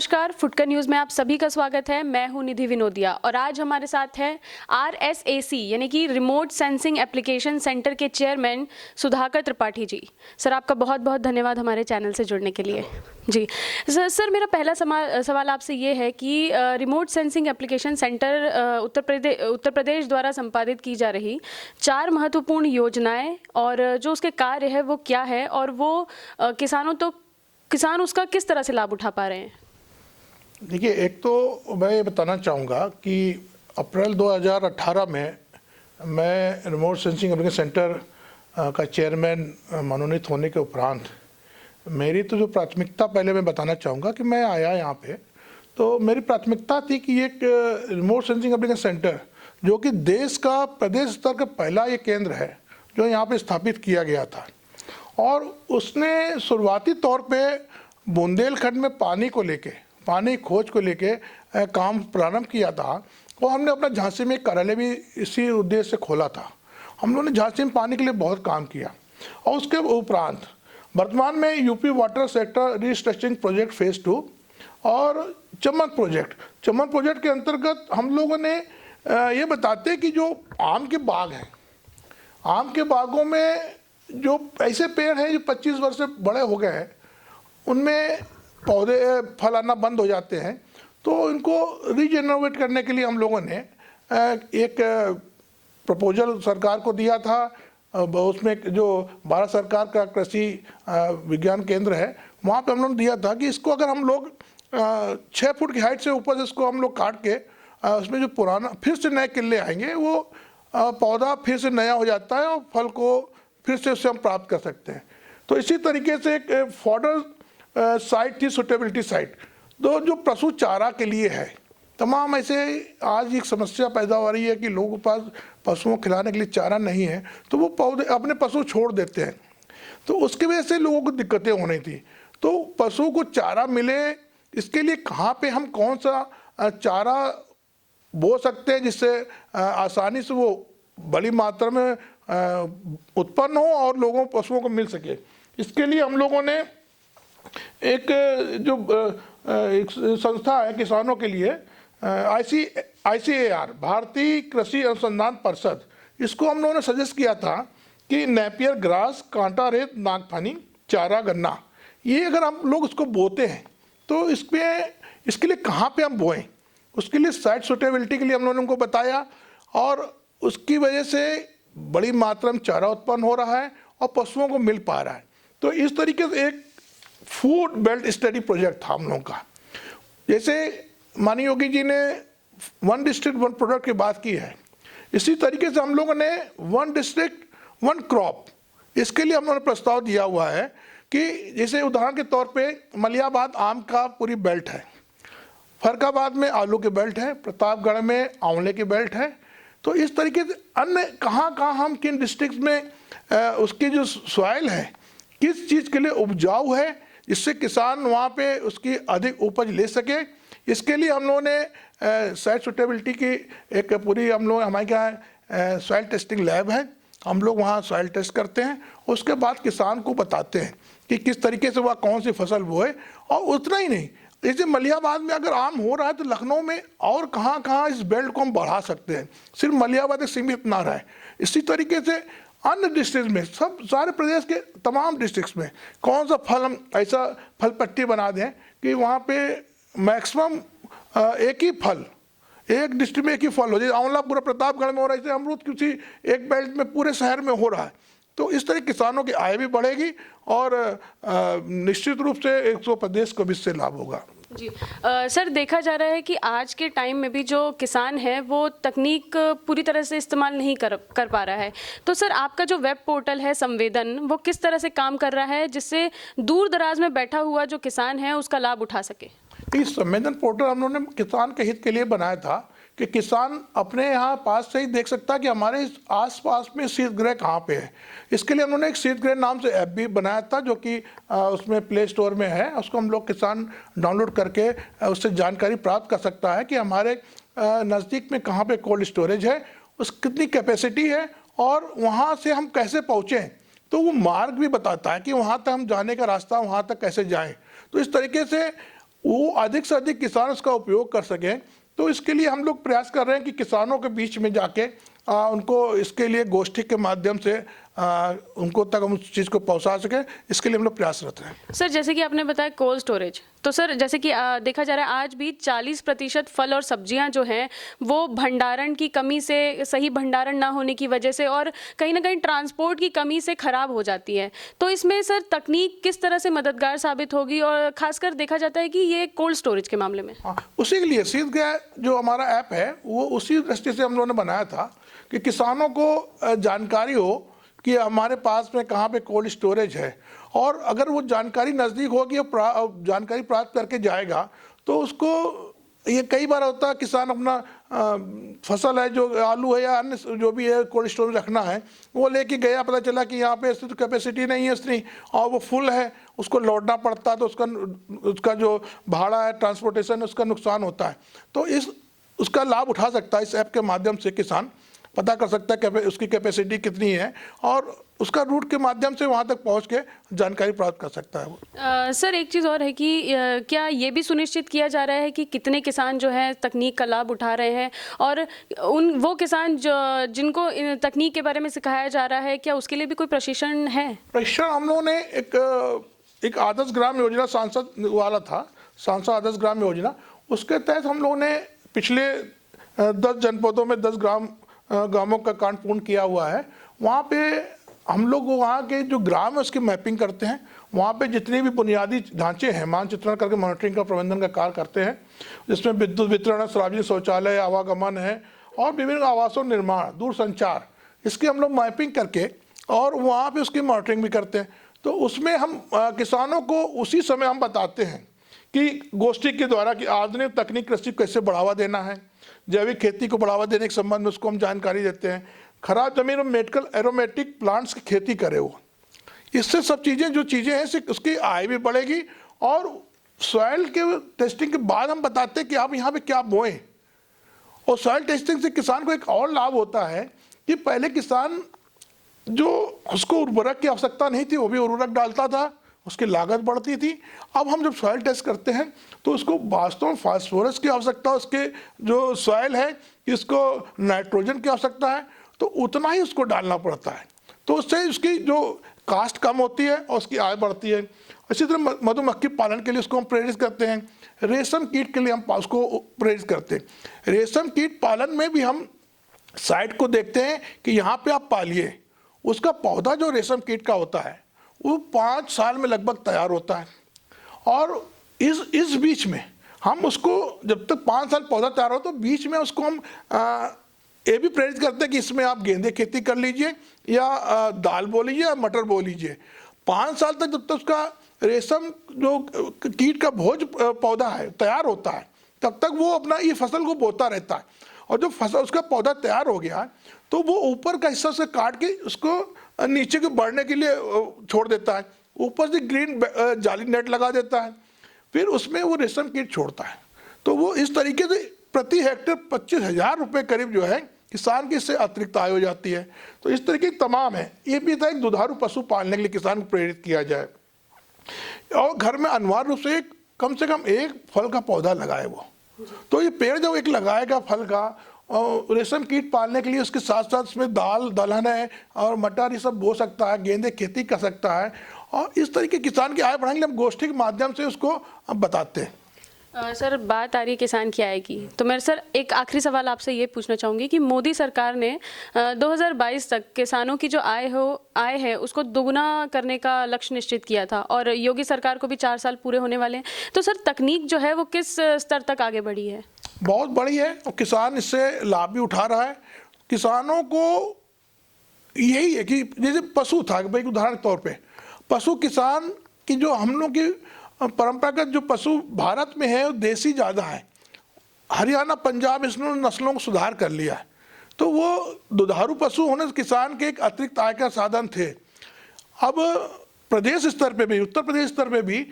नमस्कार, फुटकर न्यूज़ में आप सभी का स्वागत है। मैं हूं निधि विनोदिया और आज हमारे साथ है RSAC यानी कि रिमोट सेंसिंग एप्लीकेशन सेंटर के चेयरमैन सुधाकर त्रिपाठी जी। सर, आपका बहुत बहुत धन्यवाद हमारे चैनल से जुड़ने के लिए। जी सर, मेरा पहला सवाल आपसे ये है कि remote sensing application centre Uttar Pradesh द्वारा संपादित की जा रही 4 महत्वपूर्ण योजनाएँ और जो उसके कार्य है वो क्या है और वो किसान उसका किस तरह से लाभ उठा पा रहे हैं? देखिए, एक तो मैं ये बताना चाहूँगा कि अप्रैल 2018 में मैं रिमोट सेंसिंग एप्लीकेशन सेंटर का चेयरमैन मनोनीत होने के उपरांत मेरी तो जो प्राथमिकता, पहले मैं बताना चाहूँगा कि मैं आया यहाँ पे तो मेरी प्राथमिकता थी कि एक रिमोट सेंसिंग एप्लीकेशन सेंटर जो कि देश का प्रदेश स्तर का पहला ये केंद्र है जो यहाँ पे स्थापित किया गया था। और उसने शुरुआती तौर पे बुंदेलखंड में पानी खोज को लेके काम प्रारंभ किया था। और हमने अपना झांसी में कार्यालय भी इसी उद्देश्य से खोला था। हम लोगों ने झांसी में पानी के लिए बहुत काम किया। और उसके उपरांत वर्तमान में UP water sector restructuring project phase 2 और चमन प्रोजेक्ट के अंतर्गत हम लोगों ने ये बताते कि जो आम के बाग हैं, आम के बागों में जो ऐसे पेड़ हैं जो 25 वर्ष से बड़े हो गए हैं, उनमें पौधे फल आना बंद हो जाते हैं। तो इनको रीजेनरेट करने के लिए हम लोगों ने एक प्रपोजल सरकार को दिया था। उसमें जो भारत सरकार का कृषि विज्ञान केंद्र है, वहाँ पे हम लोगों ने दिया था कि इसको अगर हम लोग 6 फुट की हाइट से ऊपर से इसको हम लोग काट के उसमें जो पुराना फिर से नए किले आएंगे, वो पौधा फिर से नया हो जाता है और फल को फिर से उससे हम प्राप्त कर सकते हैं। तो इसी तरीके से एक फॉडर साइट थी, सुटेबिलिटी साइट, तो जो पशु चारा के लिए है। तमाम ऐसे आज एक समस्या पैदा हो रही है कि लोगों के पास पशुओं को खिलाने के लिए चारा नहीं है, तो वो पौधे अपने पशु छोड़ देते हैं। तो उसकी वजह से लोगों को दिक्कतें होनी थी। तो पशु को चारा मिले, इसके लिए कहाँ पे हम कौन सा चारा बो सकते हैं जिससे आसानी से वो बड़ी मात्रा में उत्पन्न हो और लोगों पशुओं को मिल सके। इसके लिए हम लोगों ने एक जो एक संस्था है किसानों के लिए, ICAR भारतीय कृषि अनुसंधान परिषद, इसको हम लोगों ने सजेस्ट किया था कि नेपियर ग्रास, कांटा रेत, नागफनी, चारा गन्ना, ये अगर हम लोग उसको बोते हैं तो इसके लिए कहाँ पे हम बोएं, उसके लिए साइट सुटेबिलिटी के लिए हम लोगों ने उनको बताया। और उसकी वजह से बड़ी मात्रा में चारा उत्पन्न हो रहा है और पशुओं को मिल पा रहा है। तो इस तरीके से एक फूड बेल्ट स्टडी प्रोजेक्ट था हम लोगों का। जैसे माननीय योगी जी ने 1 डिस्ट्रिक्ट 1 प्रोडक्ट की बात की है, इसी तरीके से हम लोगों ने 1 डिस्ट्रिक्ट 1 क्रॉप, इसके लिए हम लोगों ने प्रस्ताव दिया हुआ है कि जैसे उदाहरण के तौर पे मलियाबाद आम का पूरी बेल्ट है, फरखाबाद में आलू की बेल्ट है, प्रतापगढ़ में आंवले की बेल्ट है। तो इस तरीके से अन्य कहाँ हम किन डिस्ट्रिक्ट में उसकी जो सॉइल है किस चीज़ के लिए उपजाऊ है, जिससे किसान वहाँ पे उसकी अधिक उपज ले सके। इसके लिए हम लोगों ने साइट सुटेबिलिटी की एक पूरी हमारे क्या सॉइल टेस्टिंग लैब है, हम लोग वहाँ सॉइल टेस्ट करते हैं। उसके बाद किसान को बताते हैं कि किस तरीके से वह कौन सी फसल बोए। और उतना ही नहीं, जैसे मलियाबाद में अगर आम हो रहा है तो लखनऊ में और कहाँ इस बेल्ट को हम बढ़ा सकते हैं, सिर्फ मलियाबाद तक सीमित ना रहे। इसी तरीके से अन्य डिस्ट्रिक्ट में, सब सारे प्रदेश के तमाम डिस्ट्रिक्ट्स में कौन सा फल हम ऐसा फल पट्टी बना दें कि वहाँ पे मैक्सिमम एक ही फल, एक डिस्ट्रिक्ट में एक ही फल हो। जैसे आंवला पूरा प्रतापगढ़ में हो रहा है, जैसे अमरूद किसी एक बेल्ट में पूरे शहर में हो रहा है। तो इस तरह किसानों की आय भी बढ़ेगी और निश्चित रूप से 100 प्रदेश को भी इससे लाभ होगा। जी सर, देखा जा रहा है कि आज के टाइम में भी जो किसान है वो तकनीक पूरी तरह से इस्तेमाल नहीं कर पा रहा है। तो सर, आपका जो वेब पोर्टल है संवेदन, वो किस तरह से काम कर रहा है जिससे दूर दराज में बैठा हुआ जो किसान है उसका लाभ उठा सके? इस संवेदन पोर्टल हम लोगों ने किसान के हित के लिए बनाया था कि किसान अपने यहाँ पास से ही देख सकता है कि हमारे आसपास में शीतगृह कहाँ पे है। इसके लिए उन्होंने एक शीतगृह नाम से ऐप भी बनाया था जो कि उसमें प्ले स्टोर में है। उसको हम लोग किसान डाउनलोड करके उससे जानकारी प्राप्त कर सकता है कि हमारे नज़दीक में कहाँ पे कोल्ड स्टोरेज है, उस कितनी कैपेसिटी है और वहाँ से हम कैसे पहुँचें। तो वो मार्ग भी बताता है कि वहाँ तक हम जाने का रास्ता, वहाँ तक कैसे जाएँ। तो इस तरीके से वो अधिक से अधिक किसान उसका उपयोग कर सकें। तो इसके लिए हम लोग प्रयास कर रहे हैं कि किसानों के बीच में जाके उनको इसके लिए गोष्ठी के माध्यम से उनको तक हम उस चीज़ को पहुंचा सकें, इसके लिए हम लोग प्रयासरत हैं। सर जैसे कि आपने बताया कोल्ड स्टोरेज, तो सर जैसे कि देखा जा रहा है आज भी 40% फल और सब्जियां जो हैं वो भंडारण की कमी से, सही भंडारण ना होने की वजह से और कहीं ना कहीं ट्रांसपोर्ट की कमी से खराब हो जाती है। तो इसमें सर तकनीक किस तरह से मददगार साबित होगी, और खासकर देखा जाता है कि ये कोल्ड स्टोरेज के मामले में? हाँ, उसी के लिए शीतगृह जो हमारा ऐप है वो उसी दृष्टि से हम लोगों ने बनाया था कि किसानों को जानकारी हो कि हमारे पास में कहाँ पे कोल्ड स्टोरेज है, और अगर वो जानकारी नज़दीक होगी और जानकारी प्राप्त करके जाएगा तो उसको, ये कई बार होता है किसान अपना फसल है जो आलू है या अन्य जो भी है कोल्ड स्टोर में रखना है, वो लेके गया, पता चला कि यहाँ पे तो कैपेसिटी नहीं है इतनी और वो फुल है, उसको लौटना पड़ता है, तो उसका जो भाड़ा है ट्रांसपोर्टेशन उसका नुकसान होता है। तो उसका लाभ उठा सकता है इस ऐप के माध्यम से, किसान पता कर सकता है कि उसकी कैपेसिटी कितनी है और उसका रूट के माध्यम से वहाँ तक पहुँच के जानकारी प्राप्त कर सकता है वो। सर एक चीज़ और है कि क्या ये भी सुनिश्चित किया जा रहा है कि कितने किसान जो है तकनीक का लाभ उठा रहे हैं, और वो किसान जिनको तकनीक के बारे में सिखाया जा रहा है, क्या उसके लिए भी कोई प्रशिक्षण है? प्रशिक्षण हम लोगों ने एक आदर्श ग्राम योजना सांसद वाला था, सांसद आदर्श ग्राम योजना, उसके तहत हम लोगों ने पिछले 10 जनपदों में 10 गांवों का कांड पूर्ण किया हुआ है। वहाँ पे हम लोग वहाँ के जो ग्राम है उसकी मैपिंग करते हैं, वहाँ पे जितने भी बुनियादी ढांचे हैं मानचित्रण करके मॉनिटरिंग का प्रबंधन का कार्य करते हैं, जिसमें विद्युत वितरण, सार्वजनिक शौचालय, आवागमन है और विभिन्न आवासों निर्माण, दूरसंचार, इसकी हम लोग मैपिंग करके और वहाँ पे उसकी मॉनिटरिंग भी करते हैं। तो उसमें हम किसानों को उसी समय हम बताते हैं कि गोष्ठी के द्वारा कि आधुनिक तकनीक कृषि को कैसे बढ़ावा देना है, जैविक खेती को बढ़ावा देने के संबंध में उसको हम जानकारी देते हैं, खराब जमीन में मेडिकल एरोमेटिक प्लांट्स की खेती करे वो, इससे सब चीज़ें जो चीज़ें हैं उसकी आय भी बढ़ेगी। और सॉइल के टेस्टिंग के बाद हम बताते हैं कि आप यहाँ पे क्या बोएं, और सॉइल टेस्टिंग से किसान को एक और लाभ होता है कि पहले किसान जो उसको उर्वरक की आवश्यकता नहीं थी वो भी उर्वरक डालता था, उसकी लागत बढ़ती थी। अब हम जब सॉइल टेस्ट करते हैं तो उसको वास्तव में फास्फोरस की आवश्यकता, उसके जो सॉइल है इसको नाइट्रोजन की आवश्यकता है, तो उतना ही उसको डालना पड़ता है। तो उससे उसकी जो कास्ट कम होती है और उसकी आय बढ़ती है। इसी तरह मधुमक्खी पालन के लिए उसको हम प्रेरित करते हैं, रेशम कीट के लिए हम उसको प्रेरित करते हैं। रेशम कीट पालन में भी हम साइट को देखते हैं कि यहाँ पे आप पालिए, उसका पौधा जो रेशम कीट का होता है वो 5 साल में लगभग तैयार होता है, और इस बीच में हम उसको जब तक 5 साल पौधा तैयार हो तो बीच में उसको हम ये भी प्रेरित करते हैं कि इसमें आप गेंदे खेती कर लीजिए या दाल बो लीजिए या मटर बो लीजिए। 5 साल तक जब तक उसका रेशम जो कीट का भोज पौधा है तैयार होता है तब तक वो अपना ये फसल को बोता रहता है, और जब फसल उसका पौधा तैयार हो गया तो वो ऊपर का हिस्सा से काट के उसको नीचे को बढ़ने के लिए छोड़ देता है, ऊपर से ग्रीन जाली नेट लगा देता है, फिर उसमें वो रेशम कीट छोड़ता है। तो वो इस तरीके से प्रति हेक्टेयर 25,000 रुपये करीब जो है किसान की इससे अतिरिक्त आय हो जाती है। तो इस तरीके की तमाम है। ये भी था एक दुधारू पशु पालने के लिए किसान को प्रेरित किया जाए, और घर में अनिवार्य रूप से कम एक फल का पौधा लगाए वो। तो ये पेड़ जब एक लगाएगा फल का, और रेशम कीट पालने के लिए उसके साथ साथ उसमें दाल दलहन है और मटर ये सब बो सकता है, गेंदे खेती कर सकता है, और इस तरीके किसान की आय बढ़ाने के लिए हम गोष्ठी के माध्यम से उसको हम बताते हैं। सर बात आ रही है किसान की आय की, तो मैं सर एक आखिरी सवाल आपसे ये पूछना चाहूँगी कि मोदी सरकार ने 2022 तक किसानों की जो आय है उसको दोगुना करने का लक्ष्य निश्चित किया था, और योगी सरकार को भी 4 साल पूरे होने वाले हैं। तो सर तकनीक जो है वो किस स्तर तक आगे बढ़ी है? बहुत बड़ी है, और किसान इससे लाभ भी उठा रहा है। किसानों को यही है कि जैसे पशु था, भाई उदाहरण के तौर पे पशु किसान की जो हम लोग की परंपरागत जो पशु भारत में है वो देसी ज़्यादा है, हरियाणा पंजाब इसने नस्लों को सुधार कर लिया है, तो वो दुधारू पशु होने से किसान के एक अतिरिक्त आय का साधन थे। अब प्रदेश स्तर पे भी, उत्तर प्रदेश स्तर पे भी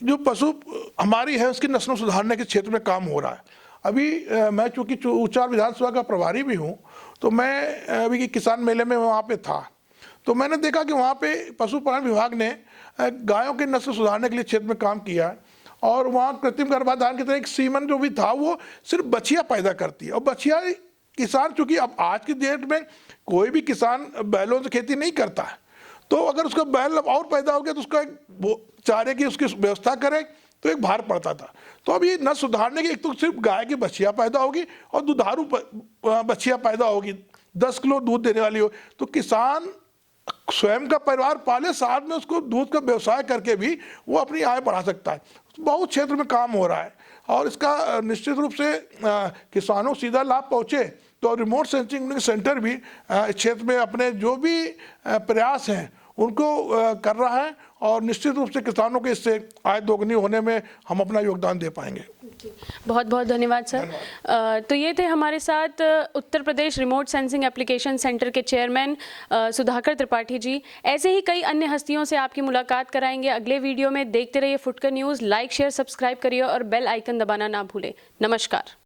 जो पशु हमारी है उसकी नस्लों सुधारने के क्षेत्र में काम हो रहा है। अभी मैं चूँकि उच्चार विधानसभा का प्रभारी भी हूँ, तो मैं अभी किसान मेले में वहाँ पे था, तो मैंने देखा कि वहाँ पे पशुपालन विभाग ने गायों की नस्ल सुधारने के लिए क्षेत्र में काम किया है, और वहाँ कृत्रिम गर्भाधान की तरह एक सीमन जो भी था वो सिर्फ बछिया पैदा करती है। और बछिया किसान, चूंकि अब आज की डेट में कोई भी किसान बैलों से खेती नहीं करता है, तो अगर उसका बैल और पैदा हो गया तो उसका एक चारे की उसकी व्यवस्था करे तो एक भार पड़ता था। तो अब ये न सुधारने की, एक तो सिर्फ गाय की बछिया पैदा होगी और दुधारू बछिया पैदा होगी, 10 किलो दूध देने वाली हो, तो किसान स्वयं का परिवार पाले, साथ में उसको दूध का व्यवसाय करके भी वो अपनी आय बढ़ा सकता है। बहुत क्षेत्र में काम हो रहा है और इसका निश्चित रूप से किसानों को सीधा लाभ पहुँचे तो रिमोट सेंसिंग सेंटर भी इस क्षेत्र में अपने जो भी प्रयास हैं उनको कर रहा है और निश्चित रूप से किसानों के इससे आय दोगुनी होने में हम अपना योगदान दे पाएंगे। बहुत बहुत धन्यवाद सर। तो ये थे हमारे साथ Uttar Pradesh remote sensing application centre के चेयरमैन सुधाकर त्रिपाठी जी। ऐसे ही कई अन्य हस्तियों से आपकी मुलाकात कराएंगे अगले वीडियो में। देखते रहिए फुटकर न्यूज़, लाइक शेयर सब्सक्राइब करिए और बेल आइकन दबाना ना भूलें। नमस्कार।